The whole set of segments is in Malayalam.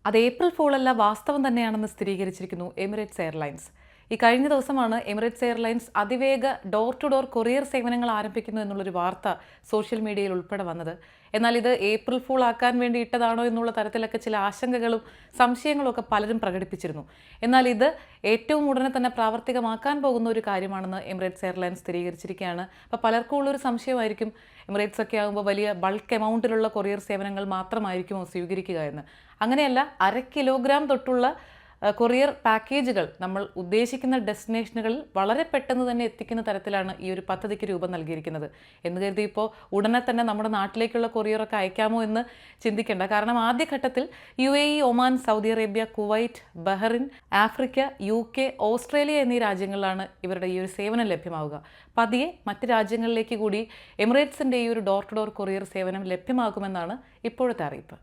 അത് ഏപ്രിൽ ഫോളല്ല, വാസ്തവം തന്നെയാണെന്ന് സ്ഥിരീകരിച്ചിരിക്കുന്നു എമിറേറ്റ്സ് എയർലൈൻസ്. ഈ കഴിഞ്ഞ ദിവസമാണ് എമിറേറ്റ്സ് എയർലൈൻസ് അതിവേഗ ഡോർ ടു ഡോർ കൊറിയർ സേവനങ്ങൾ ആരംഭിക്കുന്നു എന്നുള്ളൊരു വാർത്ത സോഷ്യൽ മീഡിയയിൽ ഉൾപ്പെടെ വന്നത്. എന്നാൽ ഇത് ഏപ്രിൽ ഫൂൾ ആക്കാൻ വേണ്ടി ഇട്ടതാണോ എന്നുള്ള തരത്തിലൊക്കെ ചില ആശങ്കകളും സംശയങ്ങളും ഒക്കെ പലരും പ്രകടിപ്പിച്ചിരുന്നു. എന്നാൽ ഇത് ഏറ്റവും ഉടനെ തന്നെ പ്രാവർത്തികമാക്കാൻ പോകുന്ന ഒരു കാര്യമാണെന്ന് എമിറേറ്റ്സ് എയർലൈൻസ് സ്ഥിരീകരിച്ചിരിക്കുകയാണ്. അപ്പോൾ പലർക്കും ഉള്ളൊരു സംശയമായിരിക്കും, എമിറേറ്റ്സ് ഒക്കെ ആകുമ്പോൾ വലിയ ബൾക്ക് എമൗണ്ടിലുള്ള കൊറിയർ സേവനങ്ങൾ മാത്രമായിരിക്കുമോ സ്വീകരിക്കുക എന്ന്. അങ്ങനെയല്ല, 1/2 കിലോഗ്രാം തൊട്ടുള്ള കൊറിയർ പാക്കേജുകൾ നമ്മൾ ഉദ്ദേശിക്കുന്ന ഡെസ്റ്റിനേഷനുകളിൽ വളരെ പെട്ടെന്ന് തന്നെ എത്തിക്കുന്ന തരത്തിലാണ് ഈ ഒരു പദ്ധതിക്ക് രൂപം നൽകിയിരിക്കുന്നത്. എന്ന് കരുതി ഇപ്പോൾ ഉടനെ തന്നെ നമ്മുടെ നാട്ടിലേക്കുള്ള കൊറിയറൊക്കെ അയക്കാമോ എന്ന് ചിന്തിക്കേണ്ട. കാരണം ആദ്യഘട്ടത്തിൽ UAE, Oman, Saudi Arabia, Kuwait, Bahrain, Africa, UK, Australia എന്നീ രാജ്യങ്ങളിലാണ് ഇവരുടെ ഈ ഒരു സേവനം ലഭ്യമാവുക. പതിയെ മറ്റ് രാജ്യങ്ങളിലേക്ക് കൂടി എമിറേറ്റ്സിൻ്റെ ഈ ഒരു ഡോർ ടു ഡോർ കൊറിയർ സേവനം ലഭ്യമാകുമെന്നാണ് ഇപ്പോഴത്തെ അറിയിപ്പ്.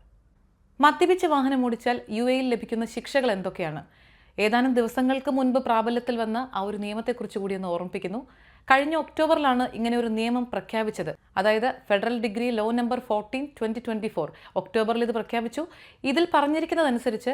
മദ്യപിച്ച് വാഹനം ഓടിച്ചാൽ UAE ലഭിക്കുന്ന ശിക്ഷകൾ എന്തൊക്കെയാണ്? ഏതാനും ദിവസങ്ങൾക്ക് മുൻപ് പ്രാബല്യത്തിൽ വന്ന ആ ഒരു നിയമത്തെക്കുറിച്ച് കൂടി ഒന്ന് ഓർമ്മിപ്പിക്കുന്നു. കഴിഞ്ഞ ഒക്ടോബറിലാണ് ഇങ്ങനെ ഒരു നിയമം പ്രഖ്യാപിച്ചത്. അതായത് ഫെഡറൽ ഡിഗ്രി ലോ നമ്പർ 14/2024 ഒക്ടോബറിൽ ഇത് പ്രഖ്യാപിച്ചു. ഇതിൽ പറഞ്ഞിരിക്കുന്നതനുസരിച്ച്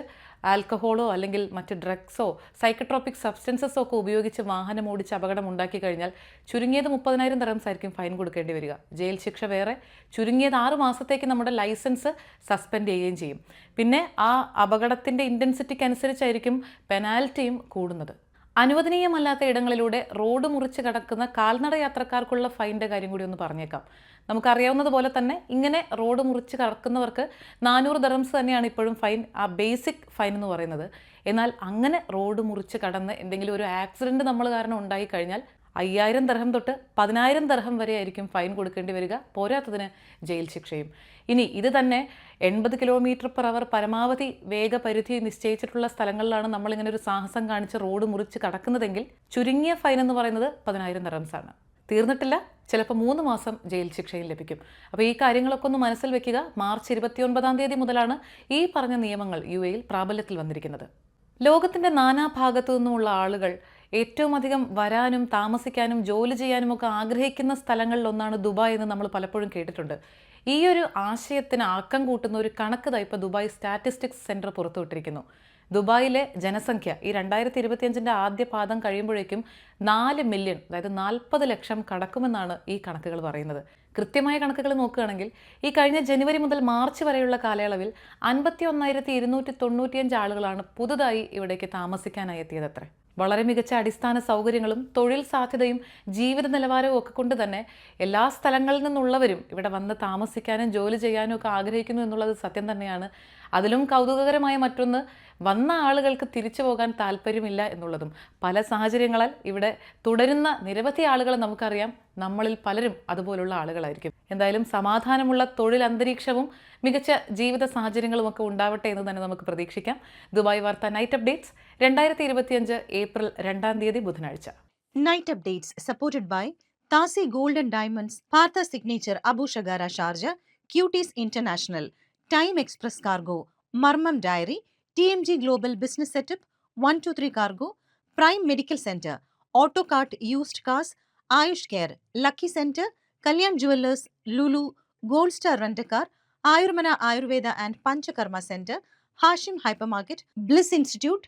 ആൽക്കഹോളോ അല്ലെങ്കിൽ മറ്റ് ഡ്രഗ്സോ സൈക്കട്രോപിക് സബ്സ്റ്റൻസസോ ഒക്കെ ഉപയോഗിച്ച് വാഹനം ഓടിച്ച് അപകടം ഉണ്ടാക്കി കഴിഞ്ഞാൽ ചുരുങ്ങിയത് 30,000 ദിർഹംസ് ആയിരിക്കും ഫൈൻ കൊടുക്കേണ്ടി വരിക. ജയിൽ ശിക്ഷ വേറെ. ചുരുങ്ങിയത് 6 മാസത്തേക്ക് നമ്മുടെ ലൈസൻസ് സസ്പെൻഡ് ചെയ്യുകയും ചെയ്യും. പിന്നെ ആ അപകടത്തിൻ്റെ ഇൻറ്റൻസിറ്റിക്ക് അനുസരിച്ചായിരിക്കും പെനാൽറ്റിയും കൂടുന്നത്. അനുവദനീയമല്ലാത്ത ഇടങ്ങളിലൂടെ റോഡ് മുറിച്ച് കടക്കുന്ന കാൽനട യാത്രക്കാർക്കുള്ള ഫൈൻ്റെ കാര്യം കൂടി ഒന്ന് പറഞ്ഞേക്കാം. നമുക്കറിയാവുന്നതുപോലെ തന്നെ ഇങ്ങനെ റോഡ് മുറിച്ച് കടക്കുന്നവർക്ക് 400 ദിർഹംസ് തന്നെയാണ് ഇപ്പോഴും ഫൈൻ, ആ ബേസിക് ഫൈൻ എന്ന് പറയുന്നത്. എന്നാൽ അങ്ങനെ റോഡ് മുറിച്ച് കടന്ന് എന്തെങ്കിലും ഒരു ആക്സിഡൻറ്റ് നമ്മൾ കാരണം ഉണ്ടായി കഴിഞ്ഞാൽ 5,000 ദിർഹം തൊട്ട് 10,000 ദിർഹം വരെ ആയിരിക്കും ഫൈൻ കൊടുക്കേണ്ടി വരിക. പോരാത്തതിന് ജയിൽ ശിക്ഷയും. ഇനി ഇത് തന്നെ 80 km/h പരമാവധി വേഗപരിധി നിശ്ചയിച്ചിട്ടുള്ള സ്ഥലങ്ങളിലാണ് നമ്മളിങ്ങനെ ഒരു സാഹസം കാണിച്ച് റോഡ് മുറിച്ച് കടക്കുന്നതെങ്കിൽ ചുരുങ്ങിയ ഫൈൻ എന്ന് പറയുന്നത് 10,000 ദിർഹംസാണ്. തീർന്നിട്ടില്ല, ചിലപ്പോൾ 3 മാസം ജയിൽ ശിക്ഷയും ലഭിക്കും. അപ്പോൾ ഈ കാര്യങ്ങളൊക്കെ ഒന്ന് മനസ്സിൽ വെക്കുക. മാർച്ച് 29-ാം തീയതി മുതലാണ് ഈ പറഞ്ഞ നിയമങ്ങൾ UAE പ്രാബല്യത്തിൽ വന്നിരിക്കുന്നത്. ലോകത്തിൻ്റെ നാനാഭാഗത്തു നിന്നുമുള്ള ആളുകൾ ഏറ്റവും അധികം വരാനും താമസിക്കാനും ജോലി ചെയ്യാനും ഒക്കെ ആഗ്രഹിക്കുന്ന സ്ഥലങ്ങളിലൊന്നാണ് ദുബായ് എന്ന് നമ്മൾ പലപ്പോഴും കേട്ടിട്ടുണ്ട്. ഈ ഒരു ആശയത്തിന് ആക്കം കൂട്ടുന്ന ഒരു കണക്ക് ഇപ്പോൾ ദുബായ് സ്റ്റാറ്റിസ്റ്റിക്സ് സെൻറ്റർ പുറത്തുവിട്ടിരിക്കുന്നു. ദുബായിലെ ജനസംഖ്യ ഈ 2025 ആദ്യ പാദം കഴിയുമ്പോഴേക്കും 4 മില്യൺ, അതായത് 40 ലക്ഷം കടക്കുമെന്നാണ് ഈ കണക്കുകൾ പറയുന്നത്. കൃത്യമായ കണക്കുകൾ നോക്കുകയാണെങ്കിൽ ഈ കഴിഞ്ഞ ജനുവരി മുതൽ മാർച്ച് വരെയുള്ള കാലയളവിൽ 51,295 ആളുകളാണ് പുതുതായി ഇവിടേക്ക് താമസിക്കാനായി എത്തിയതത്രേ. വളരെ മികച്ച അടിസ്ഥാന സൗകര്യങ്ങളും തൊഴിൽ സാധ്യതയും ജീവിത നിലവാരവും ഒക്കെ കൊണ്ട് തന്നെ എല്ലാ സ്ഥലങ്ങളിൽ നിന്നുള്ളവരും ഇവിടെ വന്ന് താമസിക്കാനും ജോലി ചെയ്യാനും ഒക്കെ ആഗ്രഹിക്കുന്നു എന്നുള്ളത് സത്യം തന്നെയാണ്. അതിലും കൗതുകകരമായ മറ്റൊന്ന്, വന്ന ആളുകൾക്ക് തിരിച്ചു പോകാൻ താല്പര്യമില്ല എന്നുള്ളതും. പല സാഹചര്യങ്ങളാൽ ഇവിടെ തുടരുന്ന നിരവധി ആളുകൾ നമുക്കറിയാം. നമ്മളിൽ പലരും അതുപോലുള്ള ആളുകളായിരിക്കും. എന്തായാലും സമാധാനമുള്ള തൊഴിൽ അന്തരീക്ഷവും മികച്ച ജീവിത സാഹചര്യങ്ങളും ഒക്കെ ഉണ്ടാവട്ടെ എന്ന് തന്നെ നമുക്ക് പ്രതീക്ഷിക്കാം. ദുബായ് വാർത്ത നൈറ്റ് അപ്ഡേറ്റ്സ് 2025 ഏപ്രിൽ 2-ാം തീയതി ബുധനാഴ്ച. Night updates supported by Tasi Gold and Diamonds, Partha Signature, Abu Shagara, Sharjah, Cuties International, Time Express Cargo, Marmam Diary, TMG Global Business Setup, 123 Cargo, Prime Medical Center, Autocart Used Cars, Ayush Care, Lucky Center, Kalyan Jewelers, Lulu, Gold Star Rent-A-Car, Ayurmana Ayurveda and Panchakarma Center, Hashim Hypermarket, Bliss Institute,